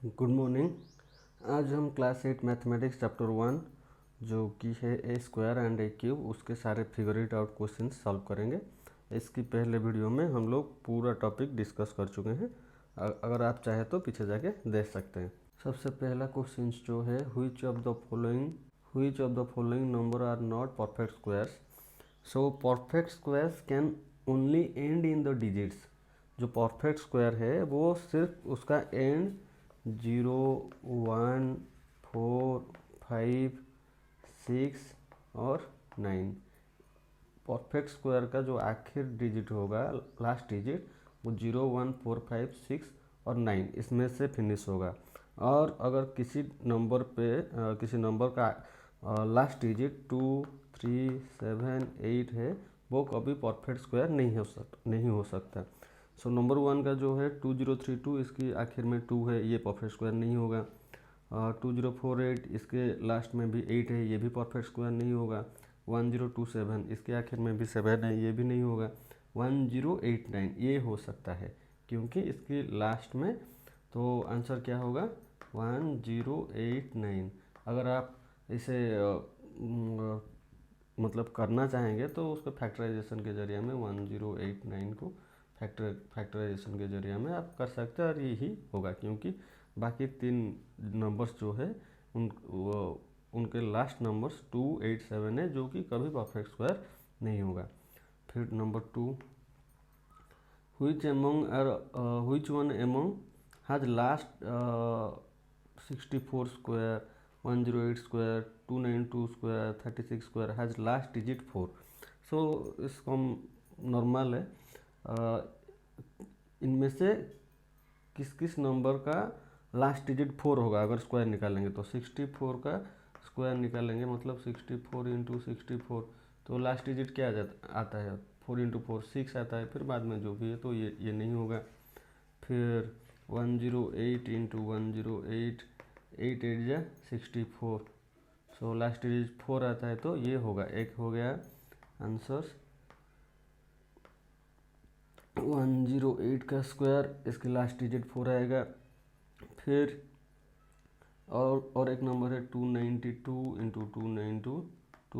Good morning. आज हम class 8 mathematics chapter 1 जो कि है ए स्क्वायर एंड ए क्यूब उसके सारे figure it out question solve करेंगे। इसकी पहले वीडियो में हम लोग पूरा टॉपिक डिस्कस कर चुके हैं। अगर आप चाहे तो पीछे जाके देख सकते हैं। सबसे पहला क्वेश्चन जो है which of the following number are not perfect squares. So perfect squares can only end in the digits. जो परफेक्ट स्क्वायर है वो सिर्फ उसका एंड 0, 1, 4, 5, 6 और 9। परफेक्ट स्क्वायर का जो आखिर डिजिट होगा, लास्ट डिजिट, वो 0, 1, 4, 5, 6 और 9 इसमें से फिनिश होगा। और अगर किसी नंबर का लास्ट डिजिट 2, 3, 7, 8 है, वो कभी परफेक्ट स्क्वायर नहीं हो सकता। सो नंबर 1 का जो है 2032, इसकी आखिर में 2 है, ये परफेक्ट स्क्वायर नहीं होगा। 2048, इसके लास्ट में भी 8 है, ये भी परफेक्ट स्क्वायर नहीं होगा। 1027, इसके आखिर में भी 7 है, ये भी नहीं होगा। 1089 ये हो सकता है क्योंकि इसके लास्ट में, तो आंसर क्या होगा 1089। अगर आप इसे मतलब करना चाहेंगे तो उसको फैक्टराइजेशन के जरिए में 1089 को फैक्टराइजेशन के जरिए में आप कर सकते हैं और यही होगा क्योंकि बाकी 3 नंबर्स जो है उनके लास्ट नंबर्स 287 है, जो कि कभी परफेक्ट स्क्वायर नहीं होगा। फिर number 2, which one among has last 64 square, 108 square, 292 square, 36 square has last digit 4। सो इसको नॉर्मल है, इनमें से किस किस नंबर का लास्ट डिजिट 4 होगा। अगर स्क्वायर निकालेंगे तो 64 का स्क्वायर निकालेंगे, मतलब 64 इंटू 64, तो लास्ट डिजिट क्या आता है 4 इंटू 4 6 आता है। फिर बाद में जो भी है तो ये नहीं होगा। फिर 108 इंटू 108, 8 8 जा 64, सो लास्ट डिजिट 4 आता है, तो ये होगा। एक हो गया आंसर 108 का स्क्वायर, इसके लास्ट डिजिट 4 आएगा। फिर और एक नंबर है 292 इंटू 292,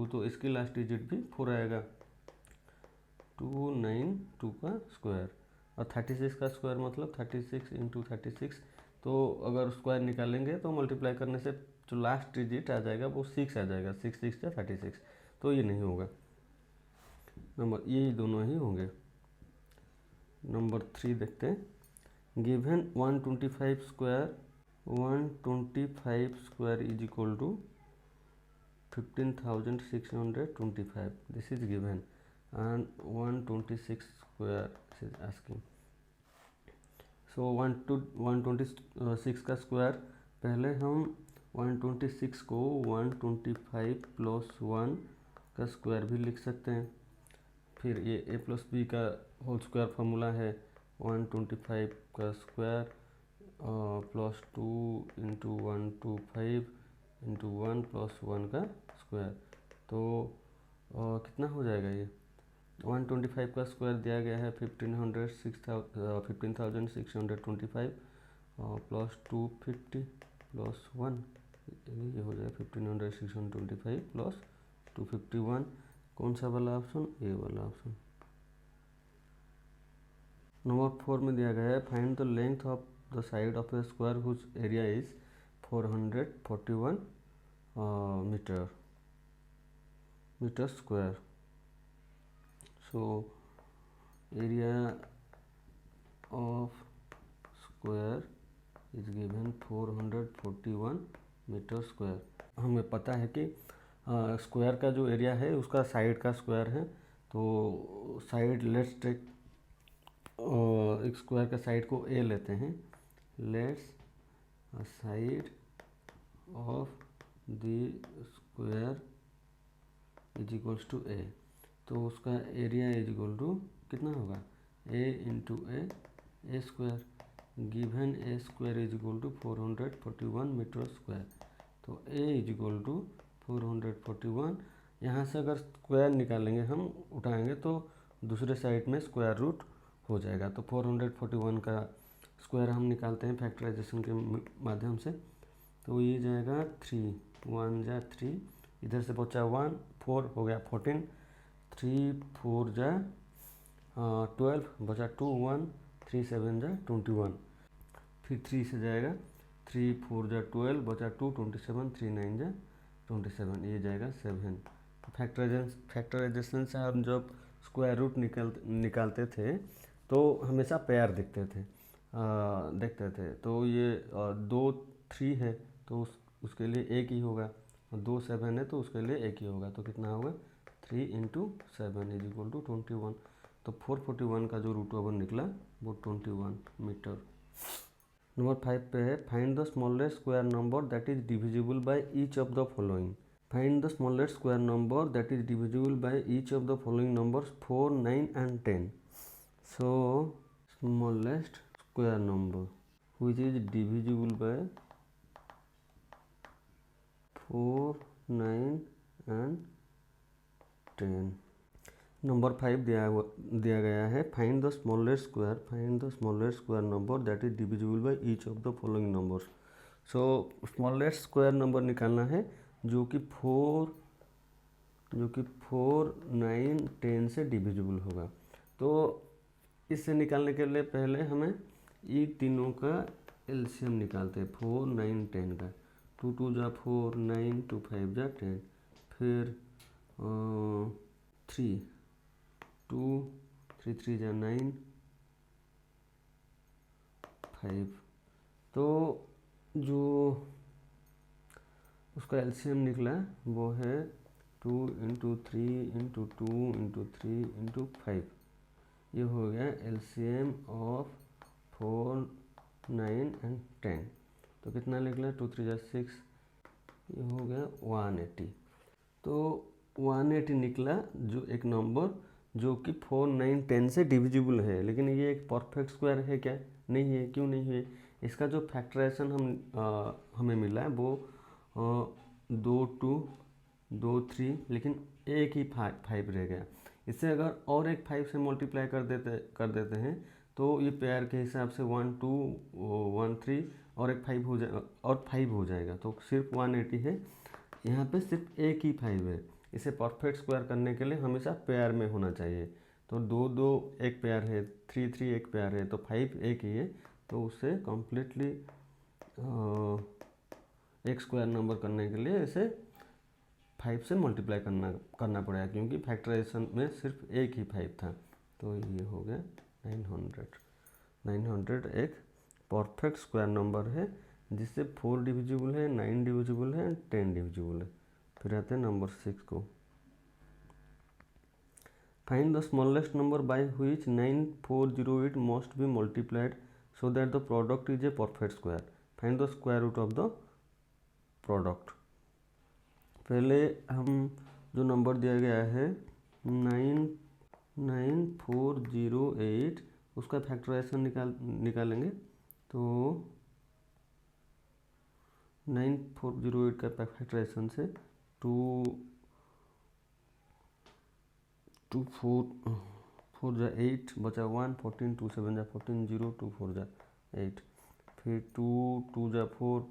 तो इसकी लास्ट डिजिट भी 4 आएगा, 292 का स्क्वायर। और 36 का स्क्वायर मतलब 36 इंटू 36, तो अगर स्क्वायर निकालेंगे तो मल्टीप्लाई करने से जो लास्ट डिजिट आ जाएगा वो 6 आ जाएगा, 6 6 या 36, तो ये नहीं होगा नंबर, ये दोनों ही होंगे। नंबर 3 देखते हैं। Given 125 square is equal to 15,625, this is given, and 126 square this is asking। so 126 का स्क्वायर, पहले हम 126 को 125 प्लस 1 का स्क्वायर भी लिख सकते हैं। फिर ये a प्लस बी का होल स्क्वायर फार्मूला है 125 का square plus 2 into 125 into 1 plus 1 का स्क्वायर, तो कितना हो जाएगा ये 125 का स्क्वायर दिया गया है 15,625 प्लस 250 प्लस 1, ये हो जाएगा 15,625 प्लस 251। कौन सा वाला ऑप्शन, ए वाला ऑप्शन। नंबर 4 में दिया गया है find the length of the side of a square whose area is 441 metre square. so area of square is given 441 metre square. हमें पता है कि स्क्वायर का जो एरिया है उसका साइड का स्क्वायर है, तो साइड लेट्स टेक एक स्क्वायर का साइड को ए लेते हैं। Let's side of the square is equals to A, तो उसका एरिया इज इक्वल टू कितना होगा A into A square. Given A square is equal to 441 metre square, तो ए इज इक्वल टू 441। यहाँ से अगर स्क्वायर निकालेंगे, हम उठाएंगे तो दूसरे साइड में स्क्वायर रूट हो जाएगा, तो 441 का स्क्वायर हम निकालते हैं फैक्टराइजेशन के माध्यम से। तो ये जाएगा 3, 1 जा 3, इधर से बचा 1, 4 हो गया 14, 3 4 जा 12 बचा 2 1, 3 7 जा 21, फिर 3 से जाएगा 3 4 जा 12 बचा 2 27, 3 9 जा 27, ये जाएगा 7। फैक्टराइजेशन से हम जब स्क्वायर रूट निकालते थे तो हमेशा पेयर देखते थे। तो ये 2 3 है तो उसके लिए एक ही होगा, और 2 7 है तो उसके लिए एक ही होगा। तो कितना होगा 3 × 7 = 21। तो 441 का जो √1 निकला वो 21 मीटर। नंबर 5 पे है find the smallest square number that is divisible by each of the following. Find the smallest square number that is divisible by each of the following numbers 4, 9 and 10। So smallest square number which is divisible by 4, 9 and 10। Number 5 दिया गया है find the smallest square number that is divisible by each of the following numbers. So smallest square number निकालना है जो कि 4, 9, 10 से divisible होगा। तो इससे निकालने के लिए पहले हमें ये तीनों का एलसीएम निकालते हैं। 4, 9, 10 का 2 2 जा 4, 9 2 5 जा 10, फिर 3 2 3 3 जा 9 5। तो जो उसका एलसीएम निकला वो है 2 × 3 × 2 × 3 × 5। ये हो गया एलसीएम ऑफ 4, 9 and 10। तो कितना निकला 2 3 जा 6, ये हो गया 180। तो 180 निकला जो एक नंबर जो कि 4, 9, 10 से डिविजिबल है। लेकिन ये एक परफेक्ट स्क्वायर है क्या? नहीं है। क्यों नहीं है? इसका जो फैक्टराइजेशन हमें मिला है वो 2 2 2 3, लेकिन एक ही 5 रह गया। इससे अगर और एक 5 से मल्टीप्लाई कर देते हैं तो ये पेयर के हिसाब से 1 2 1 3 और एक 5 हो जाएगा, और 5 हो जाएगा। तो सिर्फ 180 है, यहाँ पे सिर्फ एक ही 5 है। इसे परफेक्ट स्क्वायर करने के लिए हमेशा पेयर में होना चाहिए। तो 2 2 एक पेयर है, 3 3 एक पेयर है, तो 5 एक ही है। तो उसे कम्प्लीटली एक स्क्वायर नंबर करने के लिए इसे 5 से मल्टीप्लाई करना पड़ेगा, क्योंकि फैक्टराइजेशन में सिर्फ एक ही 5 था। तो ये हो गया 900 एक परफेक्ट स्क्वायर नंबर है जिससे 4 डिविजिबल है, 9 डिविजिबल है, 10 डिविजिबल है। फिर आते हैं नंबर 6 को। Find the smallest number by which 9408 must be multiplied so that the product is a perfect square. Find the square root of the product. पहले हम जो नंबर दिया गया है 9408, उसका फैक्टराइजेशन निकालेंगे। तो 9408 का फैक्टराइजेशन से 2 4 जा 8 बचा 1, 14 2 7 जा 14, 0 2 4 जा 8, फिर 2 2 जा 4,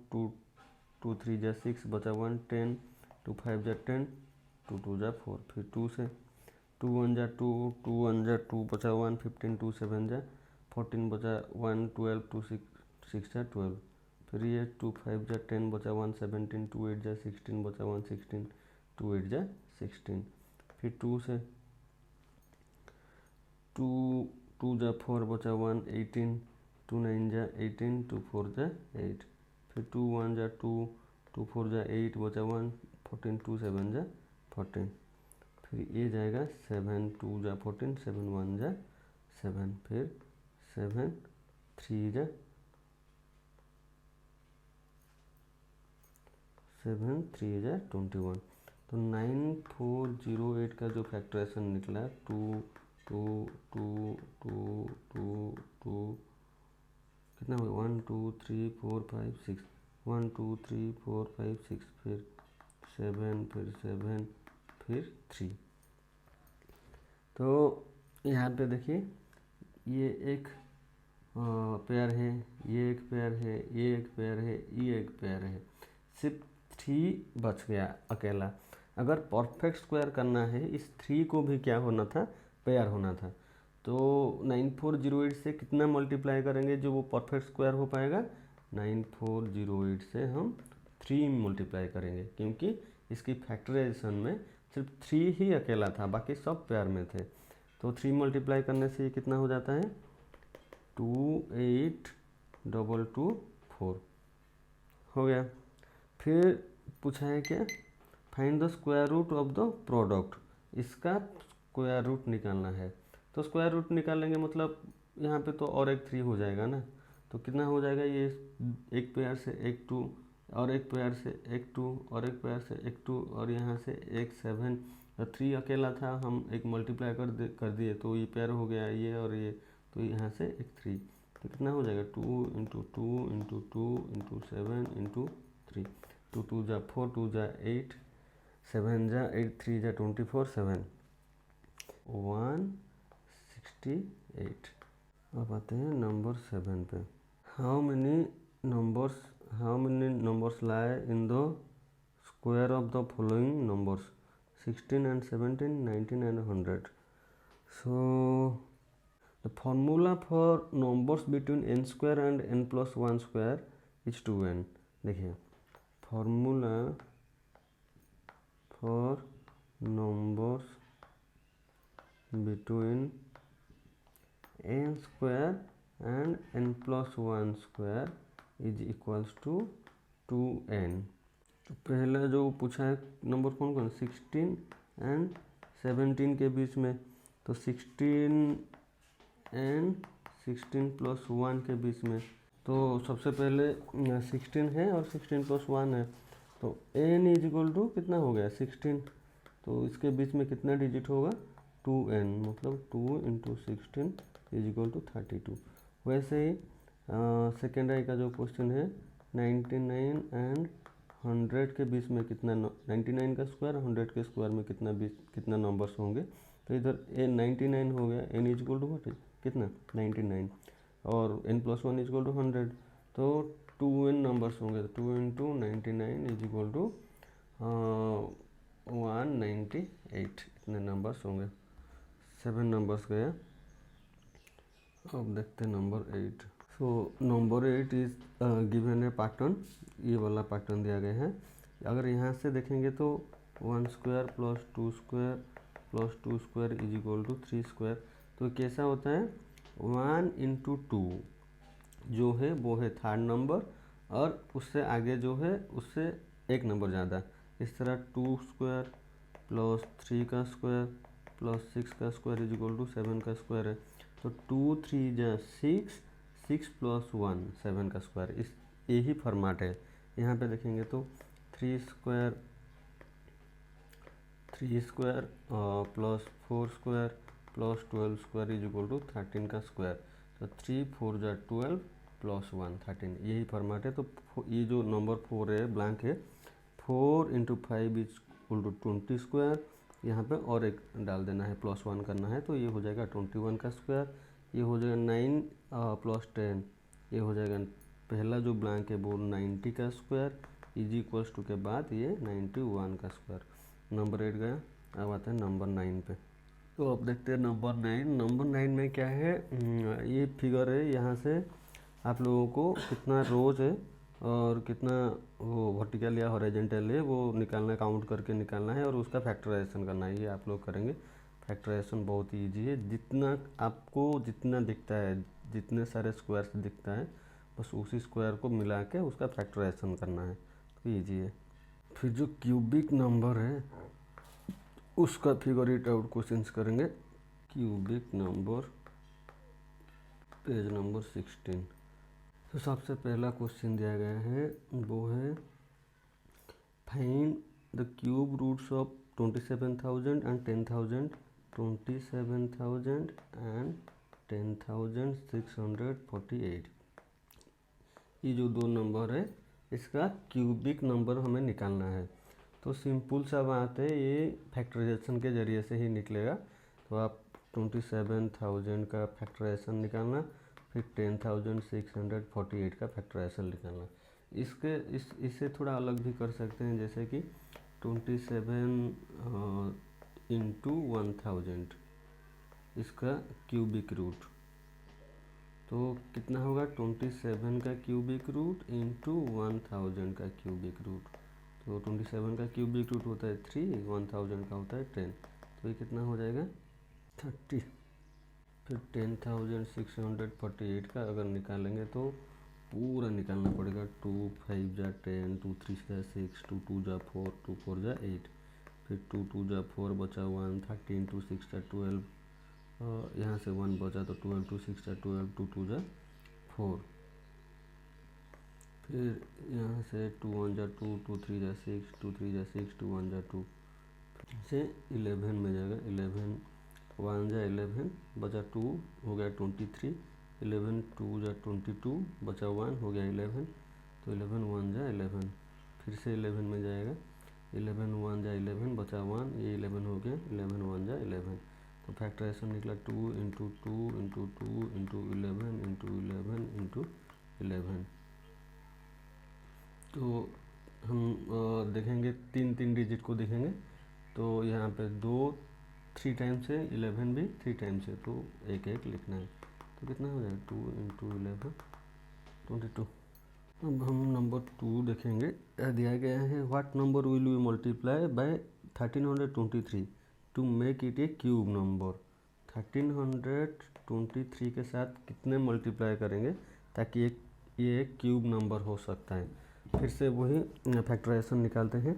2 3 जा 6 बचा 1, 10 2 5 जा 10, 2 2 जा 4, फिर 2 से 2 1 जा 2, 2 1 जा 2 बचा 1, 15 2 7 जा 14 बचा 1, 12 2 6 जा 12, फिर ये 2 5 जा 10 बचा 1, 17 2 8 जा 16 बचा 1, 16 2 8 जा 16, फिर 2 से 2 जा 4 बचा 1, 18 2 9 जा 18, 2 4 जा 8, फिर 2 1 जा 2, 2 4 जा 8 बचा 1, 14 2 7 जा 14, फिर ये जाएगा 7 2 जा 14, 7 1 जा 7, फिर 7 3 जा 21। तो 9408 का जो फैक्टराइजेशन निकला 2 2 2 2 2 2 कितना हुआ 1 2 3 4 5 6, 1 2 3 4 5 6, फिर 7 फिर 7 फिर 3। तो यहाँ पे देखिए ये एक पेयर है, ये एक पेयर है, ये एक पेयर है, ये एक पेयर है, सिर्फ 3 बच गया अकेला। अगर परफेक्ट स्क्वायर करना है इस 3 को भी क्या होना था, पेयर होना था। तो 9408 से कितना मल्टीप्लाई करेंगे जो वो परफेक्ट स्क्वायर हो पाएगा, 9408 से हम 3 मल्टीप्लाई करेंगे, क्योंकि इसकी फैक्टराइजेशन में सिर्फ 3 ही अकेला था, बाकी सब पेयर में थे। तो 3 मल्टीप्लाई करने से ये कितना हो जाता है, 28224 हो गया। फिर पूछा है क्या, find the square root of the product, इसका स्क्वायर रूट निकालना है। तो स्क्वायर रूट निकालेंगे मतलब यहाँ पे तो और एक 3 हो जाएगा ना, तो कितना हो जाएगा, ये एक पेयर से एक 2 और एक पेयर से एक 2 और एक पेयर से एक 2 और यहाँ से एक 7, 3 अकेला था, हम एक मल्टीप्लाई कर दिए तो ये पेयर हो गया ये और ये, तो यहाँ से एक 3, तो कितना हो जाएगा 2 इंटू 2 इंटू 2 इंटू 7 इंटू 3, 2 2 जा 4, 2 जा 8, 7 जा 8, 3 जा 24, 7 168। अब आते हैं नंबर 7 पे। How many numbers lie in the square of the following numbers 16 and 17, 19 and 100. So the formula for numbers between n square and n plus 1 square is 2n. देखिए formula for numbers between n square and n plus 1 square is equals to 2n। तो पहला जो पूछा है number कौन कौन, 16 and 17 के बीच में, तो 16 एंड 16 प्लस 1 के बीच में, तो सबसे पहले 16 है और 16 प्लस 1 है, तो n इज इक्वल टू कितना हो गया 16, तो इसके बीच में कितना डिजिट होगा 2n, मतलब 2 इंटू 16 इज इक्वल टू 32। वैसे ही सेकेंड आई का जो क्वेश्चन है 99 एंड 100 के बीच में कितना, 99 का स्क्वायर 100 के स्क्वायर में कितना नंबर्स होंगे, तो इधर n 99 हो गया, n is equal to what कितना 99 और n plus 1 is equal to 100, तो 2n नंबर्स होंगे, तो 2 इंटू 99 इज इक्वल टू 198, इतने नंबर्स होंगे। 7 नंबर्स गया। अब देखते हैं number 8। So number 8 is given A pattern, ये वाला पैटर्न दिया गया है। अगर यहाँ से देखेंगे तो 1 square plus 2 square plus 2 square is equal to 3 square, तो कैसा होता है 1 इंटू 2 जो है वो है थर्ड नंबर और उससे आगे जो है उससे एक नंबर ज़्यादा, इस तरह 2 स्क्वायर प्लस 3 का स्क्वायर प्लस 6 का स्क्वायर इज इक्वल टू 7 का स्क्वायर है, तो 2 3 जा 6, 6 प्लस 1 7 का स्क्वायर, इस यही फॉर्मेट है। यहाँ पे देखेंगे तो 3 square plus 4 square plus 12 square is equal to 13 का स्क्वायर, तो 3 4 जा 12 प्लस 1 13, यही फॉर्मेट है। तो ये जो नंबर 4 है ब्लैंक है, 4 into 5 is equal to 20 square, यहाँ पे और एक डाल देना है प्लस 1 करना है, तो ये हो जाएगा 21 का स्क्वायर, ये हो जाएगा 9 प्लस 10, ये हो जाएगा पहला जो ब्लैंक है वो 90 का स्क्वायर इज इक्वल्स टू के बाद ये 91 का स्क्वायर। नंबर 8 गया। अब आते हैं नंबर 9 पे। तो अब देखते हैं नंबर 9। नंबर 9 में क्या है, ये फिगर है, यहाँ से आप लोगों को कितना रोज है और कितना वो वर्टिकल या हॉरिजॉन्टल है वो निकालना, काउंट करके निकालना है और उसका फैक्टराइजेशन करना है, ये आप लोग करेंगे। फैक्टराइजेशन बहुत ही ईजी है, जितना आपको जितना दिखता है, जितने सारे स्क्वायर्स दिखता है बस उसी स्क्वायर को मिला के उसका फैक्टराइजेशन करना है, तो ईजी है। फिर जो क्यूबिक नंबर है उसका फिगर इट आउट क्वेश्चंस करेंगे। Cubic number page number 16। तो सबसे पहला क्वेश्चन दिया गया है वो है find the cube roots of 27,000 and 10,000, 27,000 and 10,648। ये जो दो नंबर है इसका क्यूबिक नंबर हमें निकालना है। तो सिंपल सा बात है, ये फैक्टराइजेशन के ज़रिए से ही निकलेगा। तो आप 27,000 का फैक्टराइजेशन निकालना, फिर 10,648 का फैक्टराइजेशन निकालना। इससे थोड़ा अलग भी कर सकते हैं, जैसे कि 27 इंटू 1000 इसका क्यूबिक रूट, तो कितना होगा 27 का क्यूबिक रूट इंटू 1000 का क्यूबिक रूट। तो 27 का क्यूबिक रूट होता है 3, 1000 का होता है 10, तो ये कितना हो जाएगा 30। फिर 10,648 का अगर निकालेंगे तो पूरा निकालना पड़ेगा। 2 5 जा 10, 2 3 जा 6, 2 2 जा 4, 2 4 जा 8, फिर 2 2 जा 4 बचा 1, 13 2 6 जा 12, यहाँ से 1 बचा तो 12 2 6 जा 12, 2 2 जा 4, फिर यहाँ से 2 1 जा 2, 2 3 जा 6, 2 3 जा 6, 2 1 जा 2 से 11 में जाएगा। 11 1 जा 11 बचा 2 हो गया 23, 11 2 जा 22 बचा 1 हो गया 11, तो 11 1 जा 11, फिर से 11 में जाएगा। 11 1 जा 11 बचा 1, ये 11 हो गया, 11 1 जा 11, तो फैक्टराइजेशन निकला 2 into 2 into 2 into 11 into 11 into 11। तो हम देखेंगे 3 डिजिट को देखेंगे, तो यहाँ पे 2 3 टाइम्स है, 11 भी 3 टाइम्स है, तो एक एक लिखना है। तो कितना हो जाएगा 2 इंटू 11 22। अब हम नंबर 2 देखेंगे। दिया गया है what number will we multiply by 1323 to make it a cube number. 1323 के साथ कितने मल्टीप्लाई करेंगे ताकि ये एक क्यूब नंबर हो सकता है। फिर से वही फैक्टराइजेशन निकालते हैं।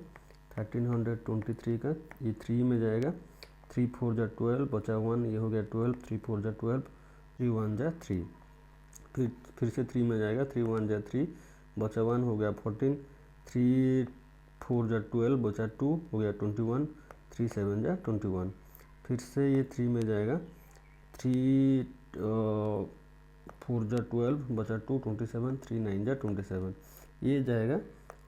1323 का ये 3 में जाएगा, 3 4 जा 12 बचा 1, ये हो गया 12, 3 4 जा 12, 3 1 जा 3, फिर से 3 में जाएगा, 3 1 जा 3 बचा 1 हो गया 14, 3 4 जा 12 बचा 2 हो गया 21, 3 7 जा 21, फिर से ये 3 में जाएगा, 3 4 जा 12 बचा 2 27, 3 9 जा 27, ये जाएगा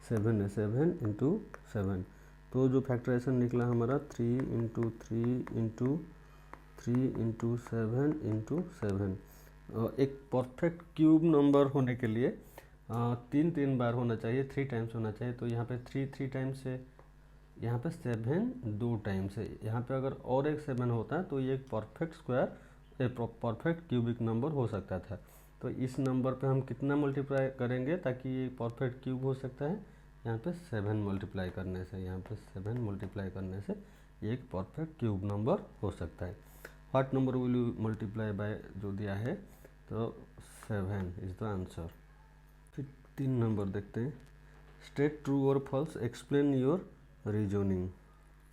7 है, 7 इंटू 7। तो जो फैक्टराइजेशन निकला हमारा 3 इंटू 3 इंटू 3 इंटू 7 इंटू 7। एक परफेक्ट क्यूब नंबर होने के लिए 3 बार होना चाहिए, 3 टाइम्स होना चाहिए। तो यहाँ पे 3 टाइम्स है, यहाँ पे 7 2 टाइम्स है। यहाँ पे अगर और एक 7 होता है तो ये एक perfect square, perfect cubic number हो सकता था। तो इस नंबर पे हम कितना मल्टीप्लाई करेंगे ताकि ये परफेक्ट क्यूब हो सकता है, यहाँ पे 7 मल्टीप्लाई करने से, यहाँ पे 7 मल्टीप्लाई करने से ये एक परफेक्ट क्यूब नंबर हो सकता है। What number will you multiply by जो दिया है, तो 7 इज द आंसर। फिर 3 नंबर देखते हैं। स्टेट ट्रू और false, explain your reasoning.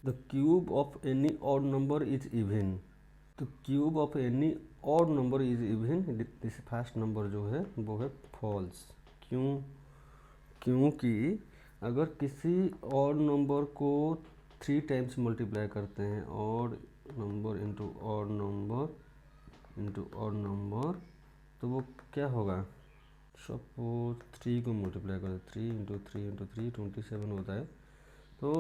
The cube of any odd number is even. तो cube of any odd number is even, this first number जो है वो है फॉल्स। क्योंकि अगर किसी ऑड नंबर को 3 टाइम्स मल्टीप्लाई करते हैं, odd number into odd number into odd number, तो वो क्या होगा, सपोज 3 को मल्टीप्लाई करते, 3 इंटू 3 इंटू 3 27 होता है। तो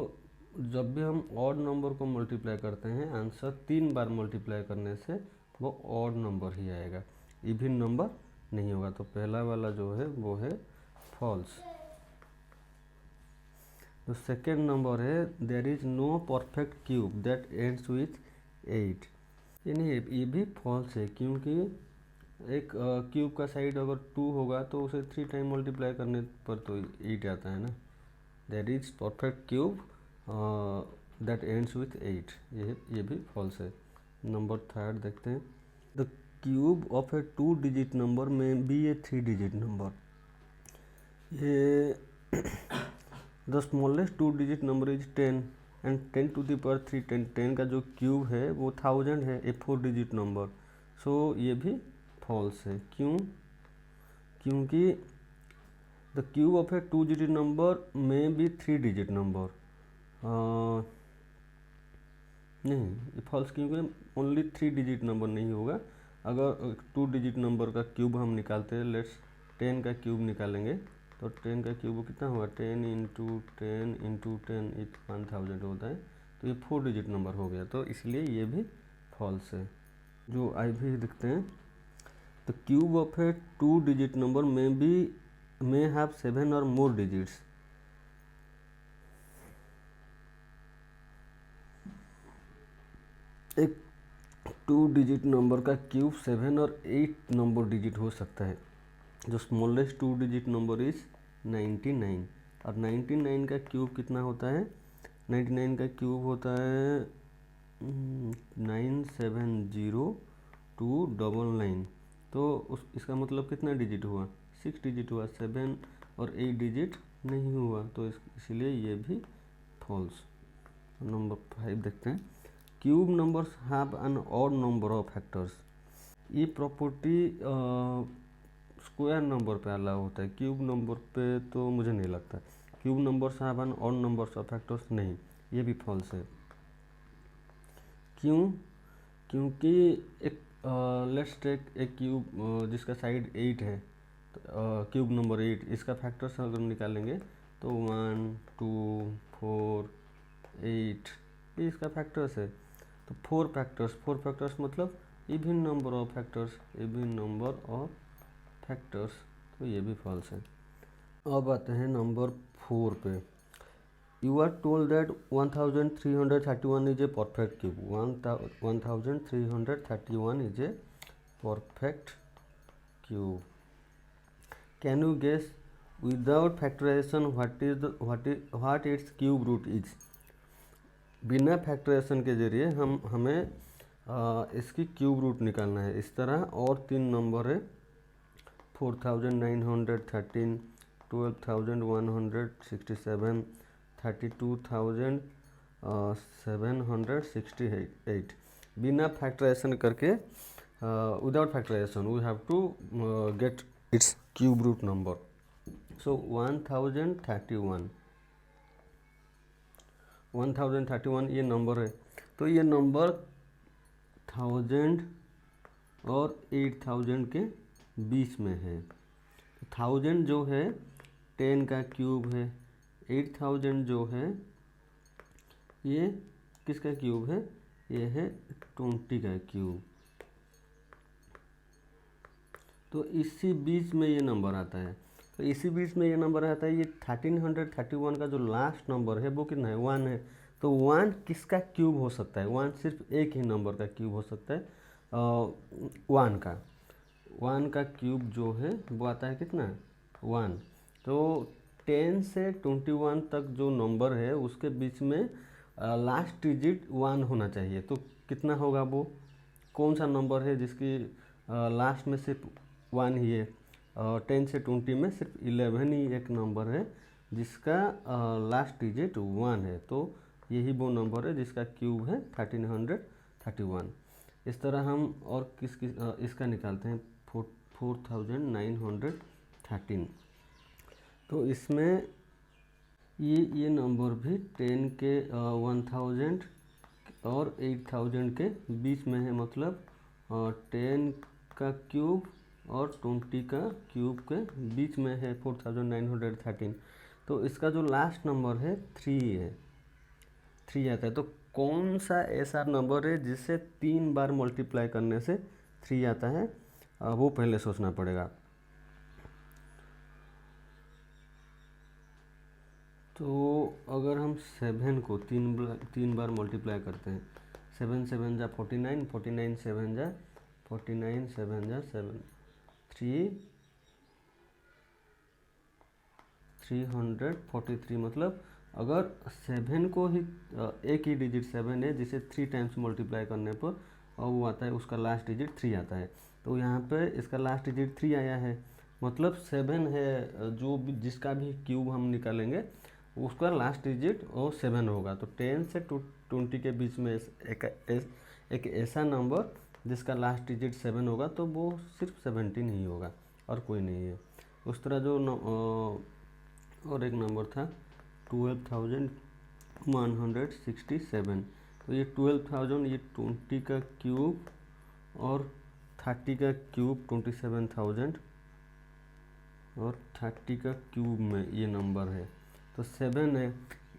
जब भी हम ऑड नंबर को मल्टीप्लाई करते हैं, आंसर 3 बार मल्टीप्लाई करने से वो ऑड नंबर ही आएगा, इवन नंबर नहीं होगा। तो पहला वाला जो है वो है फॉल्स। तो सेकेंड नंबर है there is no perfect cube that ends with 8। यानी ये भी फॉल्स है, क्योंकि एक क्यूब का साइड अगर 2 होगा तो उसे 3 टाइम मल्टीप्लाई करने पर तो 8 आता है ना। That is perfect cube that ends with 8, ये भी फॉल्स है। नंबर 3 देखते हैं। The cube of a 2 digit number में बी ए 3 डिजिट नंबर। ये the smallest 2 digit number is 10 and 10 to the power 3 10 का जो क्यूब है वो 1000 है, ए 4 डिजिट नंबर। सो ये भी फॉल्स है। क्योंकि the cube of a 2 digit number में बी 3 डिजिट नंबर, नहीं ये फॉल्स, क्योंकि ओनली 3 डिजिट नंबर नहीं होगा। अगर 2 डिजिट नंबर का क्यूब हम निकालते हैं, लेट्स 10 का क्यूब निकालेंगे, तो 10 का क्यूब कितना होगा, 10 इंटू 10 इंटू 10 इट 1000 होता है। तो ये 4 डिजिट नंबर हो गया, तो इसलिए ये भी फॉल्स है। जो आई भी देखते हैं। तो cube of a 2 digit number may have 7 or more digits। एक 2 डिजिट नंबर का क्यूब 7 और 8 नंबर डिजिट हो सकता है। जो स्मॉलेस्ट 2 डिजिट नंबर इज 99, और 99 का क्यूब कितना होता है? 99 का क्यूब होता है 970299। तो इसका मतलब कितना डिजिट हुआ? 6 डिजिट हुआ, 7 और 8 डिजिट नहीं हुआ, तो इसलिए ये भी फॉल्स। नंबर 5 देखते हैं। Cube numbers have an odd number of factors. ये प्रॉपर्टी स्क्वायर नंबर पे अलाउ होता है, क्यूब नंबर पे तो मुझे नहीं लगता। Cube numbers have an odd numbers of factors, नहीं, ये भी फॉल्स है। क्यों? क्योंकि एक लेट्स टेक एक क्यूब जिसका साइड 8 है, क्यूब नंबर 8, इसका फैक्टर्स अगर निकालेंगे तो 1 2 4 8, ये इसका फैक्टर्स है। तो 4 फैक्टर्स मतलब इवन नंबर ऑफ फैक्टर्स, तो ये भी फॉल्स है। अब आते हैं नंबर 4 पे। You are told that 1331 is a perfect cube. 1331 is a perfect cube. Can you guess without factorization what its cube root is? बिना फैक्टराइजेशन के जरिए हमें इसकी क्यूब रूट निकालना है। इस तरह और 3 नंबर है, 4913, 12167, 32768। बिना फैक्टराइजेशन करके, without factorization we have to get its cube root number. So 1031 ये नंबर है, तो ये नंबर 1000 और 8000 के बीच में है। 1000 जो है 10 का क्यूब है, 8000 जो है ये किसका क्यूब है? ये है 20 का क्यूब। तो इसी बीच में ये नंबर आता है, ये 1331 का जो लास्ट नंबर है वो कितना है? 1 है। तो 1 किसका क्यूब हो सकता है? 1 सिर्फ एक ही नंबर का क्यूब हो सकता है, 1 का क्यूब जो है वो आता है कितना? 1। तो 10 से 21 तक जो नंबर है उसके बीच में लास्ट डिजिट 1 होना चाहिए। तो कितना होगा वो? कौन सा नंबर है जिसकी लास्ट में सिर्फ 1 ही है? 10 से 20 में सिर्फ 11 ही एक नंबर है जिसका लास्ट डिजिट 1 है। तो यही वो नंबर है जिसका क्यूब है 1331। इस तरह हम और इसका निकालते हैं 4913। तो इसमें ये नंबर भी 10 के 1000 और 8000 के बीच में है, मतलब 10 का क्यूब और 20 का क्यूब के बीच में है 4913। तो इसका जो लास्ट नंबर है 3 है, 3 आता है। तो कौन सा ऐसा नंबर है जिससे 3 बार मल्टीप्लाई करने से 3 आता है? वो पहले सोचना पड़ेगा। तो अगर हम 7 को 3 बार मल्टीप्लाई करते हैं, 7 7 जा 49, 49 7 जा 49, 7 जा 7, 343। मतलब अगर 7 को ही एक ही डिजिट 7 है जिसे 3 टाइम्स मल्टीप्लाई करने पर और वो आता है, उसका लास्ट डिजिट 3 आता है। तो यहाँ पे इसका लास्ट डिजिट 3 आया है, मतलब 7 है, जो भी जिसका भी क्यूब हम निकालेंगे उसका लास्ट डिजिट वो 7 होगा। तो 10 से 20 के बीच में एक ऐसा नंबर जिसका लास्ट डिजिट 7 होगा, तो वो सिर्फ 17 ही होगा और कोई नहीं है। उस तरह जो और एक नंबर था 12167। तो ये 12000, ये 20 का क्यूब और 30 का क्यूब 27000 और 30 का क्यूब में ये नंबर है, तो 7 है।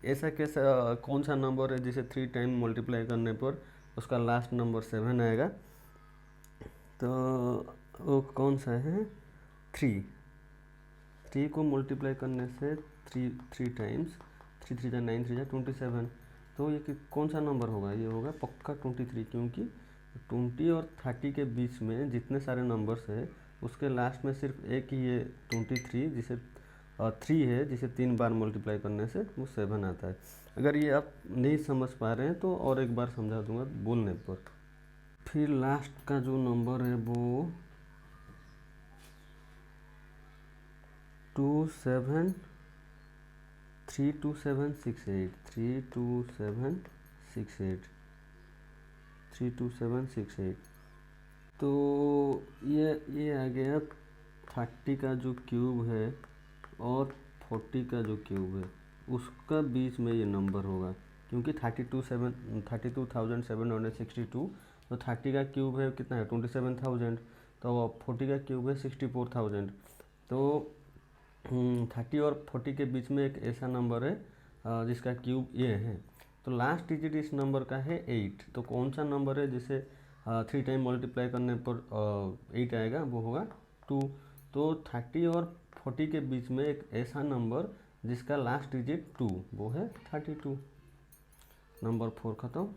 ऐसा कैसा कौन सा नंबर है जिसे 3 टाइम मल्टीप्लाई करने पर उसका लास्ट नंबर 7 आएगा? तो वो कौन सा है, 3। 3 को मल्टीप्लाई करने से थ्री टाइम्स, 3 3 जा 9 3 जा 27। तो ये कौन सा नंबर होगा, ये होगा पक्का 23, क्योंकि 20 और 30 के बीच में जितने सारे नंबर्स है उसके लास्ट में सिर्फ एक ही ये 23, जिसे 3 है, जिसे 3 बार मल्टीप्लाई करने से वो 7 आता है। अगर ये आप नहीं समझ पा रहे हैं तो और एक बार समझा दूंगा बोलने पर। फिर लास्ट का जो नंबर है वो 27 32768 32768। तो ये आ गया 30 का जो क्यूब है और 40 का जो क्यूब है उसका बीच में ये नंबर होगा, क्योंकि 32,762। तो 30 का क्यूब है कितना है 27,000, तो 40 का क्यूब है 64,000। तो 30 और 40 के बीच में एक ऐसा नंबर है जिसका क्यूब ये है। तो लास्ट डिजिट इस नंबर का है 8। तो कौन सा नंबर है जिसे 3 टाइम मल्टीप्लाई करने पर 8 आएगा, वो होगा 2। तो 30 और 40 के बीच में एक ऐसा नंबर जिसका लास्ट डिजिट 2, वो है 32। नंबर 4 खत्म।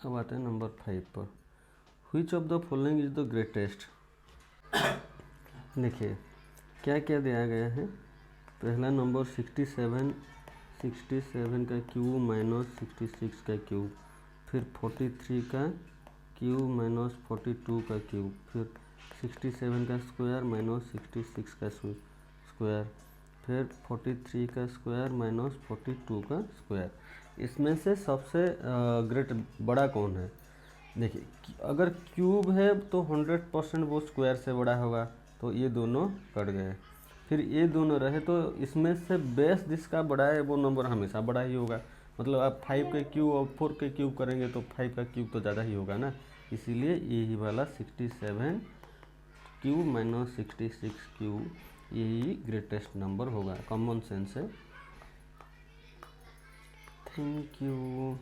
अब आते हैं नंबर 5 पर। Which of the following is the greatest. देखिए क्या क्या दिया गया है। पहला नंबर 67 का क्यूब माइनस 66 का क्यूब, फिर 43 का क्यूब माइनस 42 का क्यूब, फिर 67 का स्क्वायर माइनस 66 का स्क्वायर, फिर 43 का स्क्वायर माइनस 42 का स्क्वायर। इसमें से सबसे ग्रेट बड़ा कौन है। देखिए अगर क्यूब है तो 100% वो स्क्वायर से बड़ा होगा, तो ये दोनों कट गए। फिर ये दोनों रहे तो इसमें से बेस जिसका बड़ा है वो नंबर हमेशा बड़ा ही होगा। मतलब आप 5 के क्यूब और 4 के क्यूब करेंगे तो 5 का क्यूब तो ज़्यादा ही होगा ना, इसीलिए यही वाला 67 क्यूब माइनस 66 क्यूब यही ग्रेटेस्ट नंबर होगा। कॉमन सेंस है। Thank you.